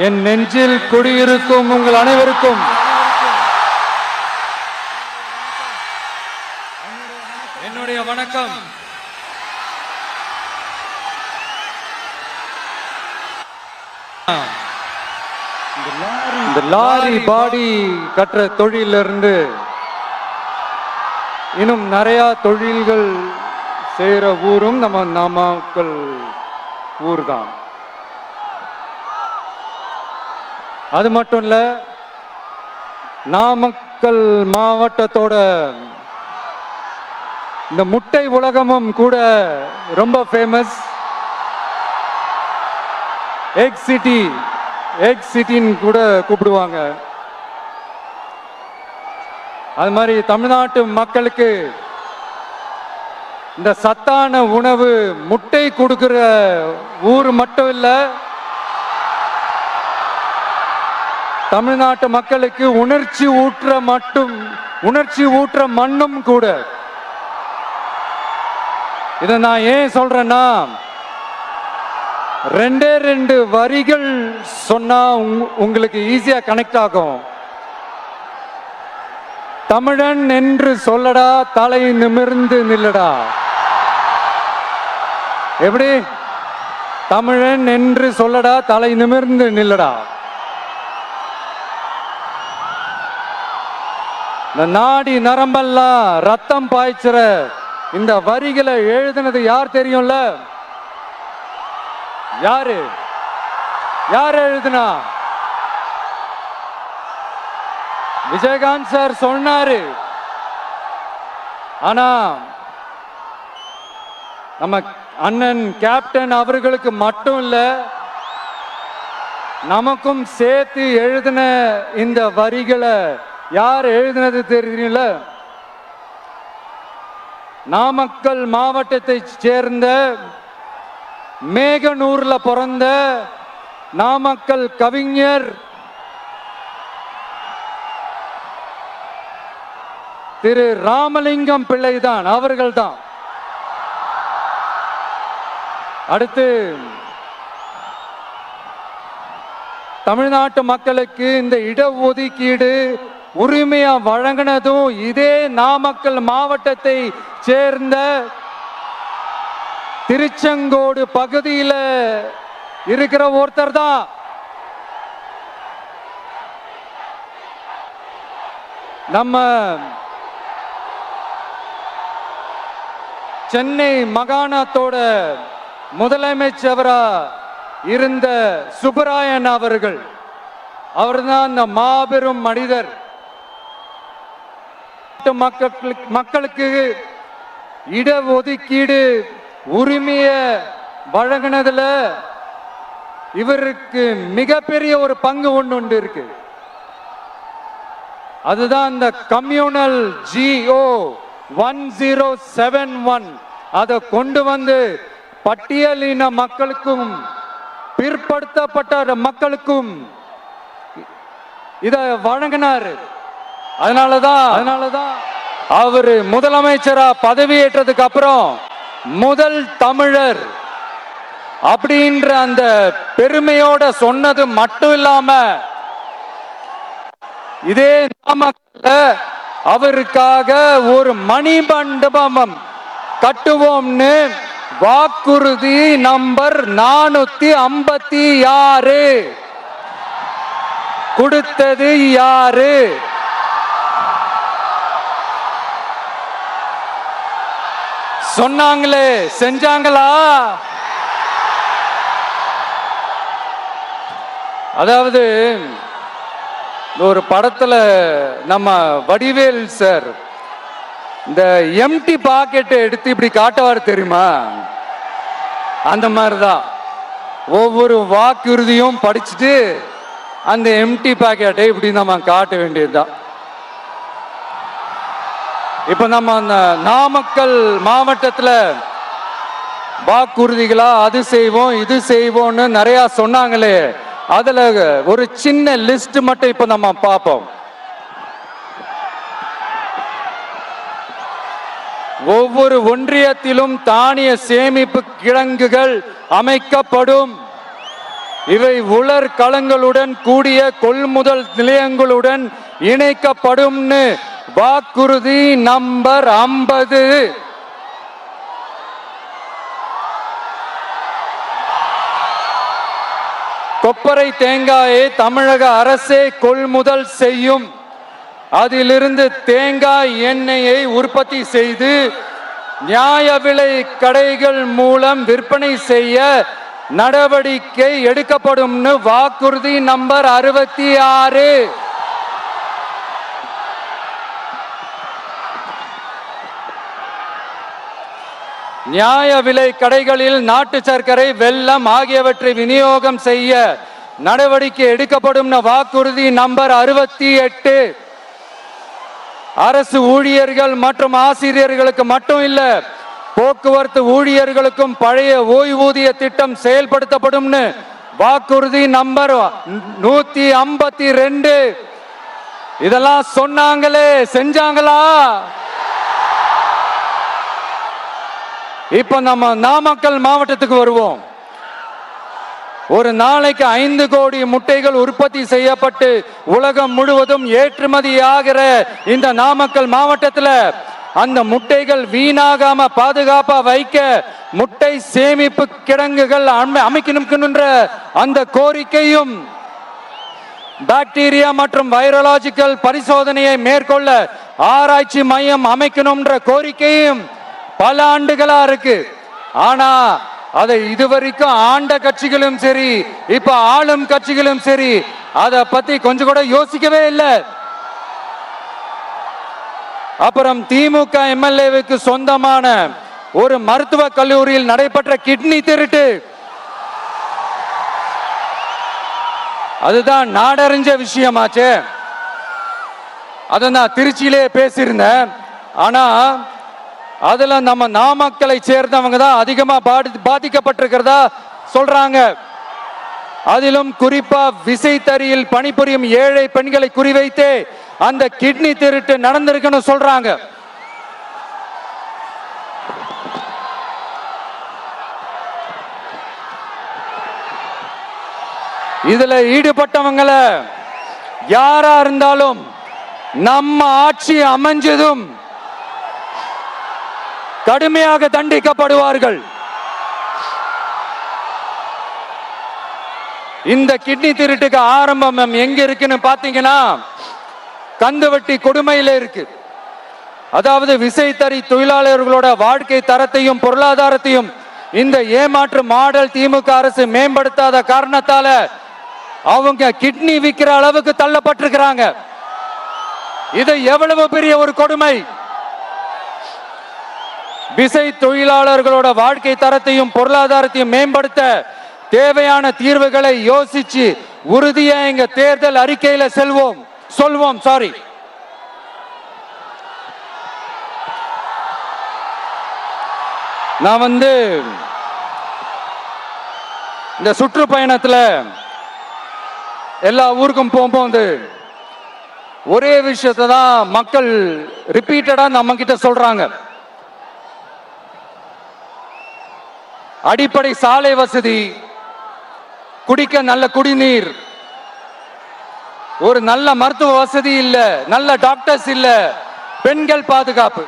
என் நெஞ்சில் குடியிருக்கும் உங்கள் அனைவருக்கும் என்னுடைய வணக்கம். இந்த லாரி பாடி கட்டுற தொழிலிருந்து இன்னும் நிறைய தொழில்கள் செய்யற ஊரும் நம்ம நாமக்கல் ஊர் தான். அது மட்டும் இல்ல, நாமக்கல் மாவட்டத்தோட இந்த முட்டை உலகமும் கூட ரொம்ப ஃபேமஸ். எக் சிட்டின்னு கூட கூப்பிடுவாங்க. அது மாதிரி தமிழ்நாட்டு மக்களுக்கு இந்த சத்தான உணவு முட்டை கொடுக்கிற ஊர் மட்டும் இல்ல, தமிழ்நாட்டு மக்களுக்கு உணர்ச்சி ஊற்ற மண்ணும் கூட. இதை நான் ஏன் சொல்றேன்னா, ரெண்டு வரிகள் சொன்னா உங்களுக்கு ஈஸியா கனெக்ட் ஆகும். தமிழன் என்று சொல்லடா, தலை நிமிர்ந்து நில்லடா. எப்படி? தமிழன் என்று சொல்லடா, தலை நிமிர்ந்து நில்லடா. இந்த நாடி நரம்பெல்லாம் ரத்தம் பாய்ச்சுற இந்த வரிகளை எழுதினது யார் தெரியும்ல? யார் எழுதுனா? விஜயகாந்த் சார் சொன்னாரு. ஆனா நம்ம அண்ணன் கேப்டன் அவர்களுக்கு மட்டும் இல்ல, நமக்கும் சேர்த்து எழுதின இந்த வரிகளை யார் எழுதினது தெரியும்ல? நாமக்கல் மாவட்டத்தை சேர்ந்த மேகனூர்ல பிறந்த நாமக்கல் கவிஞர் திரு ராமலிங்கம் பிள்ளைதான், அவர்கள்தான். அடுத்து தமிழ்நாட்டு மக்களுக்கு இந்த இடஒதுக்கீடு உரிமையா வழங்கினதும் இதே நாமக்கல் மாவட்டத்தை சேர்ந்த திருச்செங்கோடு பகுதியில் இருக்கிற ஒருத்தர் தான். நம்ம சென்னை மாகாணத்தோட முதலமைச்சரா இருந்த சுப்பராயன் அவர்கள். அவர்தான் அந்த மாபெரும் மனிதர். மக்களுக்கு இடஒதுக்கீடு உரிமைய வழங்கினதுல இவருக்கு மிகப்பெரிய ஒரு பங்கு ஒன்று இருக்கு. அதுதான் இந்த கம்யூனல் GO 1071 அதை கொண்டு வந்து பட்டியலின மக்களுக்கும் பிற்படுத்தப்பட்ட மக்களுக்கும் இத வழங்கினார். அதனாலதான் அவரு முதலமைச்சரா பதவியேற்றதுக்கு அப்புறம் முதல் தமிழர் அப்படின்ற அந்த பெருமையோட சொன்னது மட்டும் இல்லாம, இதே நாமக்கல்ல அவருக்காக ஒரு மணிமண்டபம் கட்டுவோம்னு வாக்குறுதி நம்பர் 456 கொடுத்தது யாரு? சொன்னாங்களே, செஞ்சாங்களா? அதாவது ஒரு படத்துல நம்ம வடிவேல் சார் இந்த எம்டி பாக்கெட்டை எடுத்து இப்படி காட்டுவார் தெரியுமா? அந்த மாதிரிதான் ஒவ்வொரு வாக்குறுதியும் படிச்சுட்டு அந்த எம்டி பாக்கெட்டை இப்படி நம்ம காட்ட வேண்டியதுதான். இப்ப நம்ம அந்த நாமக்கல் மாவட்டத்துல வாக்குறுதிகளா அது செய்வோம் இது செய்வோம்னு நிறைய சொன்னாங்களே, அதுல ஒரு சின்ன லிஸ்ட் மட்டும் இப்ப நம்ம பார்ப்போம். ஒவ்வொரு ஒன்றியத்திலும் தானிய சேமிப்பு கிடங்குகள் அமைக்கப்படும். இவை உலர் களங்களுடன் கூடிய கொள்முதல் நிலையங்களுடன் இணைக்கப்படும் வாக்குறுதி நம்பர் 50. கொப்பரை தேங்காயை தமிழக அரசே கொள்முதல் செய்யும். அதிலிருந்து தேங்காய் எண்ணெயை உற்பத்தி செய்து நியாய விலை கடைகள் மூலம் விற்பனை செய்ய நடவடிக்கை எடுக்கப்படும் வாக்குறுதி நம்பர் 66. நியாய விலை கடைகளில் நாட்டு சர்க்கரை, வெல்லம் ஆகியவற்றை விநியோகம் செய்ய நடவடிக்கை எடுக்கப்படும் வாக்குறுதி நம்பர் 68. அரசு ஊழியர்கள் மற்றும் ஆசிரியர்களுக்கு மட்டும் இல்ல, போக்குவரத்து ஊழியர்களுக்கும் பழைய ஓய்வூதிய திட்டம் செயல்படுத்தப்படும் வாக்குறுதி நம்பர் 152. இதெல்லாம் சொன்னாங்களே, செஞ்சாங்களா? இப்ப நம்ம நாமக்கல் மாவட்டத்துக்கு வருவோம். ஒரு நாளைக்கு 5 கோடி முட்டைகள் உற்பத்தி செய்யப்பட்டு உலகம் முழுவதும் ஏற்றுமதி ஆகிற இந்த நாமக்கல் மாவட்டத்தில் அந்த முட்டைகள் வீணாகாம பாதுகாப்பா வைக்க முட்டை சேமிப்பு கிடங்குகள் அமைக்கணும்ன்ற அந்த கோரிக்கையும், பாக்டீரியா மற்றும் வைரலாஜிக்கல் பரிசோதனையை மேற்கொள்ள ஆராய்ச்சி மையம் அமைக்கணும்ன்ற கோரிக்கையும் பல ஆண்டுகளா இருக்கு. ஆனா அதை இதுவரைக்கும் ஆண்ட கட்சிகளும் சரி, இப்ப ஆளும் கட்சிகளும் சரி, அதை பத்தி கொஞ்சம் கூட யோசிக்கவே இல்லை. அப்புறம் திமுக எம்எல்ஏவுக்கு சொந்தமான ஒரு மருத்துவ கல்லூரியில் நடைபெற்ற கிட்னி திருட்டு, அதுதான் நாடறிஞ்ச விஷயமாச்சே. அதை நான் திருச்சியிலே பேசியிருந்தேன். ஆனா அதுல நம்ம நாமக்கலை சேர்ந்தவங்க தான் அதிகமா பாதிக்கப்பட்டிருக்கிறதா சொல்றாங்க. அதிலும் குறிப்பா விசைத்தறியில் பணிபுரியும் ஏழை பெண்களை குறிவைத்து அந்த கிட்னி திருட்டு நடந்திருக்குன்னு சொல்றாங்க. இதுல ஈடுபட்டவங்களை யாரா இருந்தாலும் நம்ம ஆட்சி அமைஞ்சதும் கடுமையாக தண்டிக்கப்படுவார்கள். இந்த கிட்னி திருட்டுக்கு ஆரம்பம் எங்க இருக்குன்னு பாத்தீங்கன்னா, கந்துவட்டி கொடுமையில இருக்கு. அதாவது விசைத்தறி தொழிலாளர்களோட வாழ்க்கை தரத்தையும் பொருளாதாரத்தையும் இந்த ஏமாற்று மாடல் திமுக அரசு மேம்படுத்தாத காரணத்தால அவங்க கிட்னி விற்கிற அளவுக்கு தள்ளப்பட்டிருக்கிறாங்க. இது எவ்வளவு பெரிய ஒரு கொடுமை! விசை தொழிலாளர்களோட வாழ்க்கை தரத்தையும் பொருளாதாரத்தையும் மேம்படுத்த தேவையான தீர்வுகளை யோசிச்சு உறுதியா எங்க தேர்தல் அறிக்கையில சொல்வோம். நான் இந்த சுற்றுப்பயணத்துல எல்லா ஊருக்கும் போகும்போது ஒரே விஷயத்தை தான் மக்கள் ரிப்பீட்டடா நம்ம கிட்ட சொல்றாங்க. அடிப்படை சாலை வசதி, குடிக்க நல்ல குடிநீர், ஒரு நல்ல மருத்துவ வசதி இல்ல, நல்ல டாக்டர்ஸ் இல்ல, பெண்கள் பாதுகாப்பு.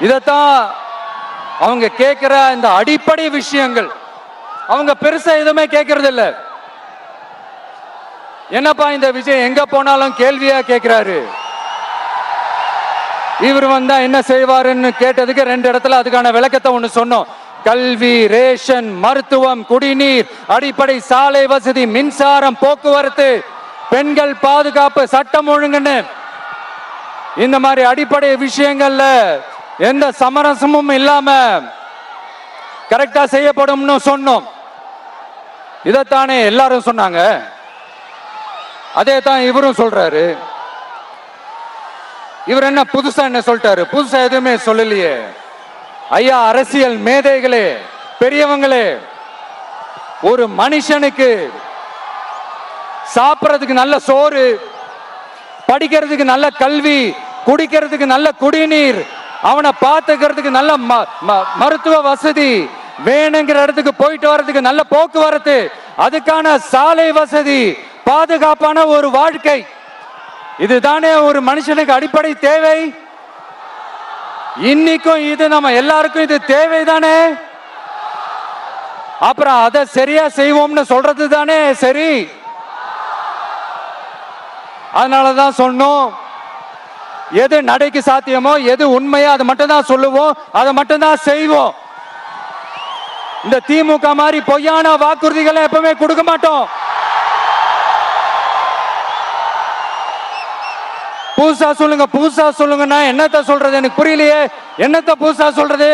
இதத்தான் அவங்க கேட்கிற இந்த அடிப்படை விஷயங்கள். அவங்க பெருசா எதுவுமே கேட்கறது இல்ல. என்னப்பா இந்த விஜய் எங்க போனாலும் கேள்வியா கேட்கிறாரு, இவர் வந்தா என்ன செய்வாருன்னு கேட்டதுக்கு 2 இடத்துல அதுக்கான விளக்கத்தை ஒண்ணு சொன்னோம். கல்வி, ரேஷன், மருத்துவம், குடிநீர், அடிப்படை சாலை வசதி, மின்சாரம், போக்குவரத்து, பெண்கள் பாதுகாப்பு, சட்டம் ஒழுங்குன்னு இந்த மாதிரி அடிப்படை விஷயங்கள்ல எந்த சமரசமும் இல்லாம கரெக்டா செய்யப்படும்னு சொன்னோம். இதைத்தானே எல்லாரும் சொன்னாங்க. அதே தான் இவரும் சொல்றாரு. இவர் என்ன புதுசா என்ன சொல்லிட்டாரு? புதுசா எதுவுமே சொல்லலையே. ஐயா, அரசியல் மேதைகளே, பெரியவங்களே, ஒரு மனுஷனுக்கு சாப்பிட்றதுக்கு நல்ல சோறு, படிக்கிறதுக்கு நல்ல கல்வி, குடிக்கிறதுக்கு நல்ல குடிநீர், அவனை பார்த்துக்கிறதுக்கு நல்ல மருத்துவ வசதி, வேணுங்கிற இடத்துக்கு போயிட்டு வர்றதுக்கு நல்ல போக்குவரத்து, அதுக்கான சாலை வசதி, பாதுகாப்பான ஒரு வாழ்க்கை, இதுதானே ஒரு மனுஷனுக்கு அடிப்படை தேவை. இன்னைக்கும் இது நம்ம எல்லாருக்கும் இது தேவைதானே. அப்புறம் அதை சரியா செய்வோம்னு சொல்றது தானே சரி. அதனாலதான் சொன்னோம், எது நடைக்கு சாத்தியமோ, எது உண்மையோ அதை மட்டும் தான் சொல்லுவோம், அதை மட்டும் தான் செய்வோம். இந்த திமுக மாதிரி பொய்யான வாக்குறுதிகளை எப்பவுமே கொடுக்க மாட்டோம். புதுசா சொல்லுங்க, புதுசா சொல்லுங்கன்னா என்னத்த சொல்றது எனக்கு புரியலையே. என்னத்த புதுசா சொல்றது?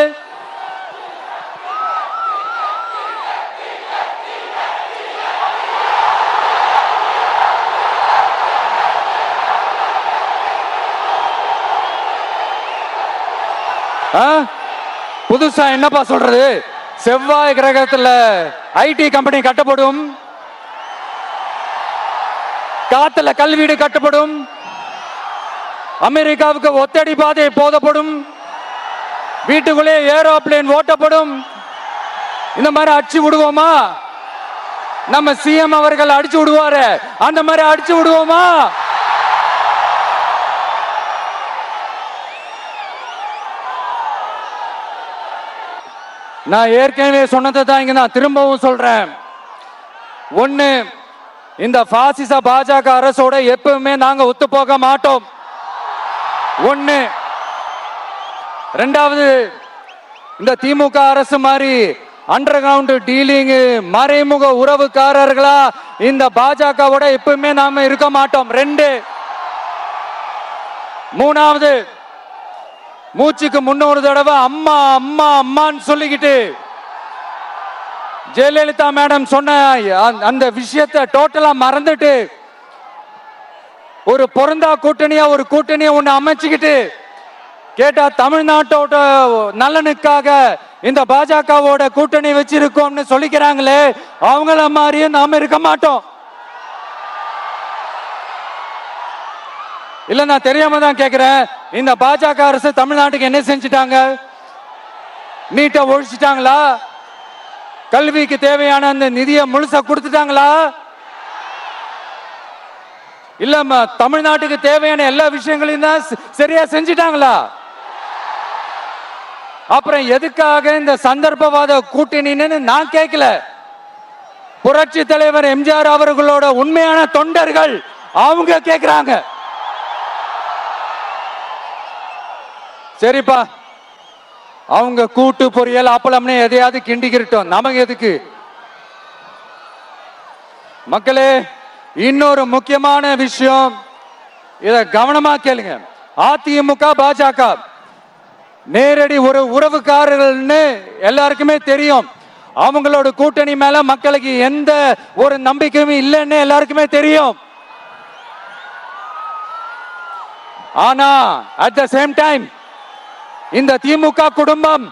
புதுசா என்னப்பா சொல்றது? செவ்வாய் கிரகத்துல ஐடி கம்பெனி கட்டப்படும், காத்துல கல்வீடு கட்டப்படும், அமெரிக்காவுக்கு ஒத்தடி பாதை போதப்படும், வீட்டுக்குள்ளே ஏரோப்ளேன் ஓட்டப்படும். இந்த மாதிரி அடிச்சு விடுவோமா? நம்ம சிஎம் அவர்கள் அடிச்சு விடுவாரு, அந்த மாதிரி அடிச்சு விடுவோமா? நான் ஏற்கனவே சொன்னதை தான் இங்க நான் திரும்பவும் சொல்றேன். ஒண்ணு, இந்த பாசிச பாஜக அரசோட எப்பவுமே நாங்க ஒத்து போக மாட்டோம். ஒண்ணு. ரெண்டாவது, இந்த திமுக அரசு மாதிரி அண்டர் கிரவுண்ட் டீலிங், மறைமுக உறவுக்காரர்களா இந்த பாஜகவோட எப்பவுமே நாம இருக்க மாட்டோம். ரெண்டு. மூணாவது, மூச்சுக்கு முன்னொரு தடவை அம்மா அம்மா அம்மான்னு சொல்லிக்கிட்டு ஜெயலலிதா மேடம் சொன்ன அந்த விஷயத்தை டோட்டலா மறந்துட்டு ஒரு பொருந்தா கூட்டணியா ஒரு கூட்டணியை ஒண்ணு அமைச்சுக்கிட்டு கேட்டா தமிழ்நாட்டோட நலனுக்காக இந்த பாஜகவோட கூட்டணி வச்சிருக்கோம்னு சொல்லிக்கிறாங்களே, அவங்கள மாதிரியே நாம இருக்க மாட்டோம். இல்ல, நான் தெரியாம தான் கேக்குறேன். இந்த பாஜக அரசு தமிழ்நாட்டுக்கு என்ன செஞ்சிட்டாங்க? நீட்டை ஒழிச்சிட்டாங்களா? கல்விக்கு தேவையான அந்த நிதியை முழுசா கொடுத்துட்டாங்களா? இல்ல தமிழ்நாட்டுக்கு தேவையான எல்லா விஷயங்களையும் தான் சரியா செஞ்சிட்டாங்களா? அப்புறம் எதுக்காக இந்த சந்தர்ப்பவாத கூட்டணின்னு நான் கேட்கல. புரட்சி தலைவர் எம்ஜிஆர் அவர்களோட உண்மையான தொண்டர்கள் அவங்க கேட்கிறாங்க. சரிப்பா, அவங்க கூட்டு பொரியல் அப்பளம்னு எதையாவது கிண்டிக்கிட்டோம், நமக்கு எதுக்கு? மக்களே, இன்னொரு முக்கியமான விஷயம், இத கவனமா கேளுங்க. அதிமுக பாஜக நேரடி ஒரு உறவுக்காரர்கள்னு எல்லாருக்குமே தெரியும். அவங்களோட கூட்டணி மேல மக்களுக்கு எந்த ஒரு நம்பிக்கையும் இல்லைன்னு எல்லாருக்குமே தெரியும். ஆனா அட் த சேம் டைம் இந்த திமுக குடும்பம்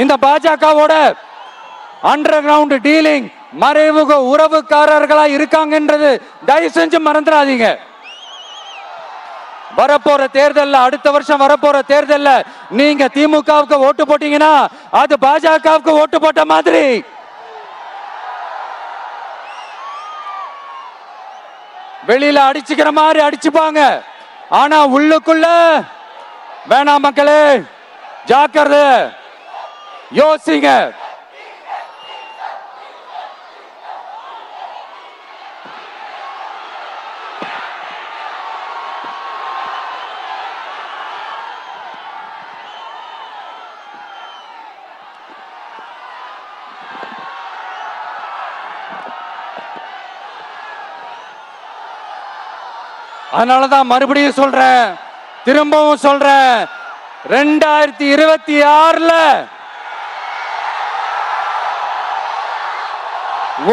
இந்த பாஜகவோட அண்டர் கிரவுண்ட் டீலிங், மறைமுக உறவுக்காரர்களா இருக்காங்கன்றது தயவு செஞ்சு மறந்துடாதீங்க. வரப்போற தேர்தல், அடுத்த வருஷம் வரப்போற தேர்தல் நீங்க திமுகவுக்கு ஓட்டு போட்டீங்கன்னா அது பாஜகவுக்கு ஓட்டு போட்ட மாதிரி. வெளியில அடிச்சுக்கிற மாதிரி அடிச்சுப்பாங்க, ஆனா உள்ளுக்குள்ள வேணாம். மக்களே, ஜாக்கிரதை, யோசிங்க. அதனாலதான் மறுபடியும் சொல்றேன், திரும்பவும் சொல்றேன், 2026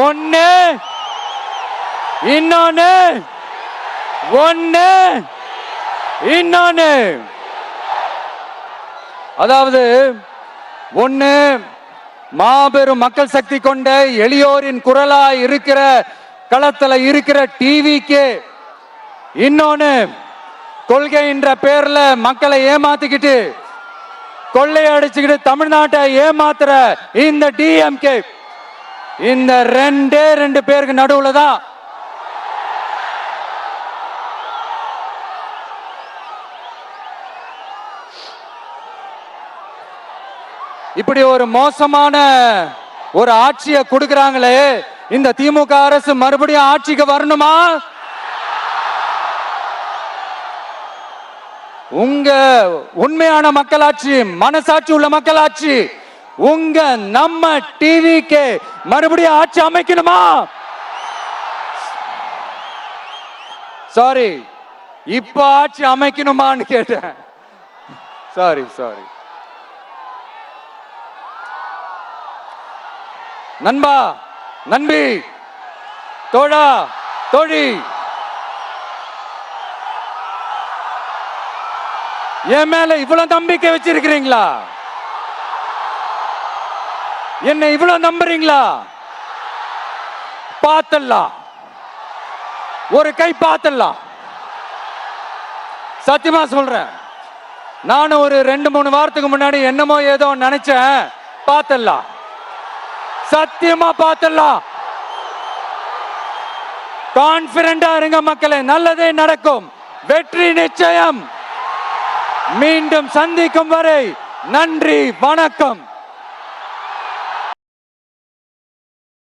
ஒண்ணு, இன்னொன்னு, ஒண்ணு, இன்னொன்னு. அதாவது ஒண்ணு, மாபெரும் மக்கள் சக்தி கொண்ட எளியோரின் குரலா இருக்கிற களத்துல இருக்கிற டிவிக்கு, இன்னொன்னு கொள்கை என்ற பேர்ல மக்களை ஏமாத்திக்கிட்டு கொள்ளையடிச்சுக்கிட்டு தமிழ்நாட்டை ஏமாத்துற இந்த டிஎம்கே, இந்த ரெண்டு பேருக்கு நடுவுல தான் இப்படி ஒரு மோசமான ஒரு ஆட்சியை கொடுக்கறாங்களே. இந்த திமுக அரசு மறுபடியும் ஆட்சிக்கு வரணுமா? உங்க உண்மையான மக்களாட்சி, மனசாட்சி உள்ள மக்களாட்சி, உங்க நம்ம டிவிக்கு மறுபடியும் ஆட்சி அமைக்கணுமா? சாரி, இப்ப ஆட்சி அமைக்கணுமான்னு கேட்டேன். சாரி. நண்பா, நண்பி, தோழா, தோழி, என் மேல இவ்வளவு நம்பிக்கை வச்சிருக்கிறீங்களா? என்ன இவ்வளவு நம்புறீங்களா? பார்த்தலாம், ஒரு கை பார்த்தலாம். சத்தியமா சொல்றேன், நானும் ஒரு 2-3 வாரத்துக்கு முன்னாடி என்னமோ ஏதோ நினைச்சேன். பார்த்தலாம், சத்தியமா பார்த்தலாம். கான்பிடண்டா இருங்க மக்களே, நல்லதே நடக்கும், வெற்றி நிச்சயம். மீண்டும் சந்திக்கும் வரை நன்றி, வணக்கம்.